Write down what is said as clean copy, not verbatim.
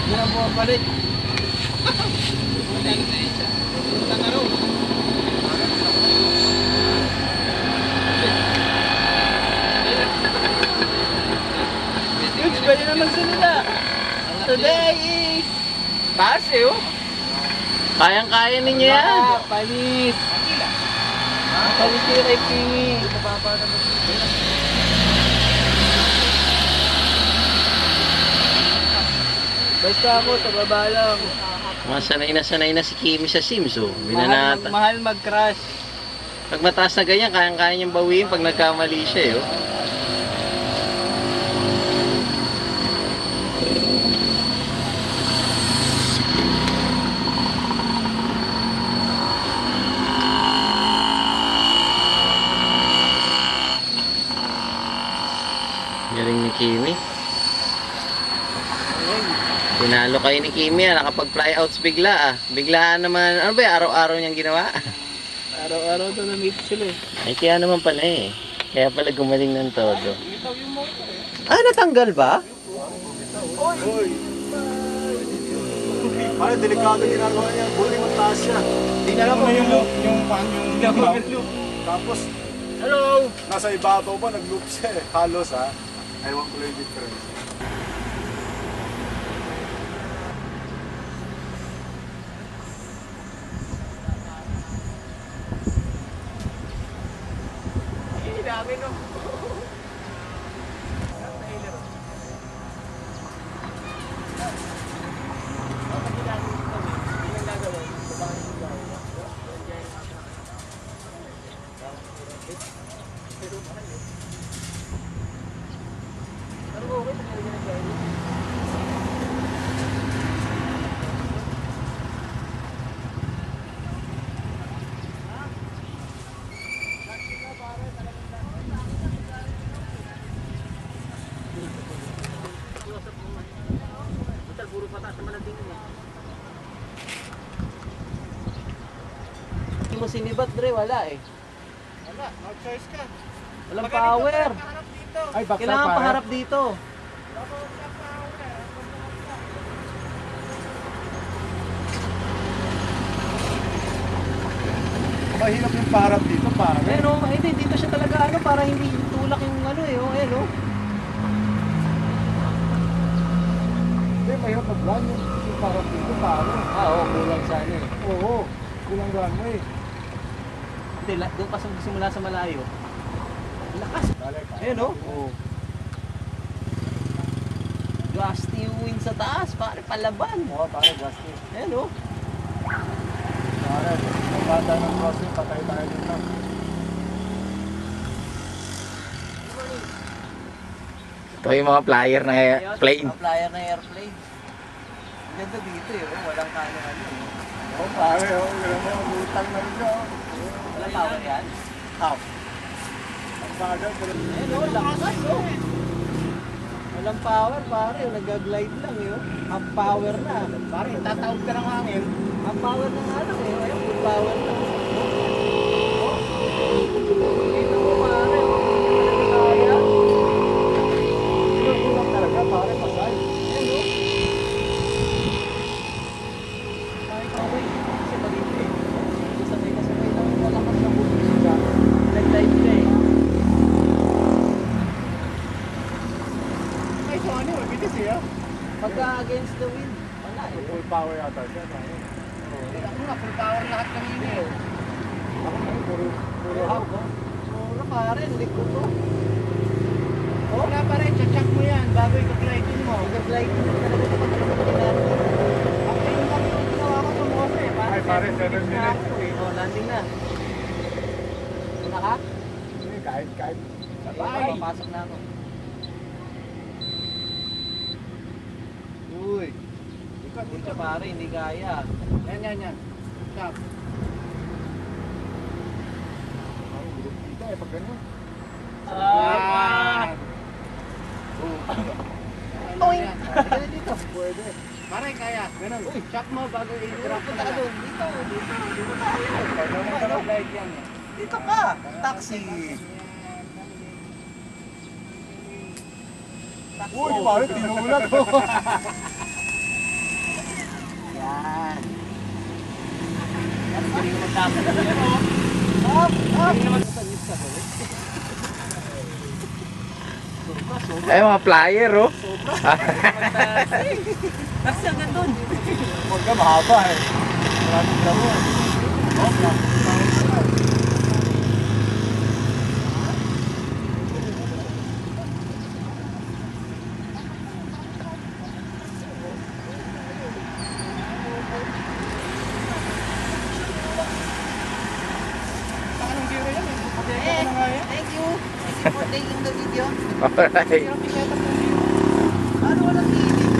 Hindi na bumabalik. Balik na yun siya. Punta na rin. Goods, pwede naman sila. Today is Paseo. Kayang-kaya ninyo yan. Panis. Panis yung Kingi. Basta ako sa baba lang. Sanay na si Kimi sa Sims, oh. Binanata. Mahal mag-crash. Pag mataas na ganyan, kayang-kaya niyang bawiin pag nagkamali siya, oh. Galing ni Kimi. Pinalo kayo ni Kimi, nakapag-flyouts bigla, ah. Biglaan naman, ano ba yung araw-araw niyang ginawa? Araw-araw to na-meet sila eh. Ay, kaya naman pala eh. Kaya pala gumaling ng todo. Ah, natanggal ba? Oy! Pare, delikado ginagawa niya. Buti mataas siya. Tingnan mo yung Tapos, hello! nasa ibabaw pa, nag-loop siya eh. Halos ha. Ewan ko lang yung difference. Dami no. Hindi mo sinibat, Dre, wala eh. Wala, no choice ka. Walang power. Ay, bakit Kailangan paharap dito. Mahirap yung paharap dito, pare. Pero, hindi, dito siya talaga ano, para hindi tulak yung ano eh, oh, ayan, oh. Hindi, mahirap mag-run yung paharap dito, pare. Ah, oo, kulang sa ano eh. Oo, kulang runway. Hindi, doon pa simula sa malayo. Lakas. Balik. Ayan, oh. Oo. Gusty yung wind sa taas, pare, palaban. Oo, pare, Justin. Ayan, oh. Pare, magkata ng crossing, patay tayo dito. Ito yung mga flyer na plane. Mga flyer na airplane. Ang ganda dito eh, oh. Walang kano-ano eh. Oo, pare, oo. Ganun mo, lutang na rin siya. Walang power yan? Half. Ang bagal, pero... Ayun oh, lakas oh. Walang power pare, nag-glide lang yun. Half power na. Pare, tataob ka ng hangin. Half power na nga lang eh. Ayun, full power na. Oh. Dito mo pare, oh. Kaya. Kulang talaga, pare, masay. Ayun oh. Ay, kaway. Kasi maliit eh. Kasabay-kasabay lang yung malakas na bulis ka. Nag-glide ka eh. Ay, so ano, bilis eh. Pagka against the wind, wala eh. Full power yata siya, pare. Ako nga, full power lahat kanina eh. Ako ngayon, puro half. Puro pare, likod ko. Oh, wala pa rin, check mo yan bago i-glide mo. I-glide mo talaga kapag pinag-glide. Ako yung lang yung ginawa ko sa Mose eh. Ay, pare, 7 minutes. Oh, landing na. Una ka? Hindi, kahit. Sabay. Papasok na ako. Uy. Hindi ka pare, hindi kaya. Yan. Stop. Ay, gulog dito eh, pag ganyan. Oy! Pwede dito. Pwede. Pare, kaya. Ganun. Uy, shock mo bago i-drop mo na doon. Dito. Pwede naman ka mag-glide yan. Dito ka. Taxi. Uy, pare, tinulat ko. Yan. Yan, galing naman dapat na yan, oh. Up! Galing naman sa news ka, balik. Ay, mga flyer, oh. Kasi agad doon. Huwag ka, mahaba eh. Maraming damo. Oh, Thank you. Thank you for taking the video. Alright. Ano walang init?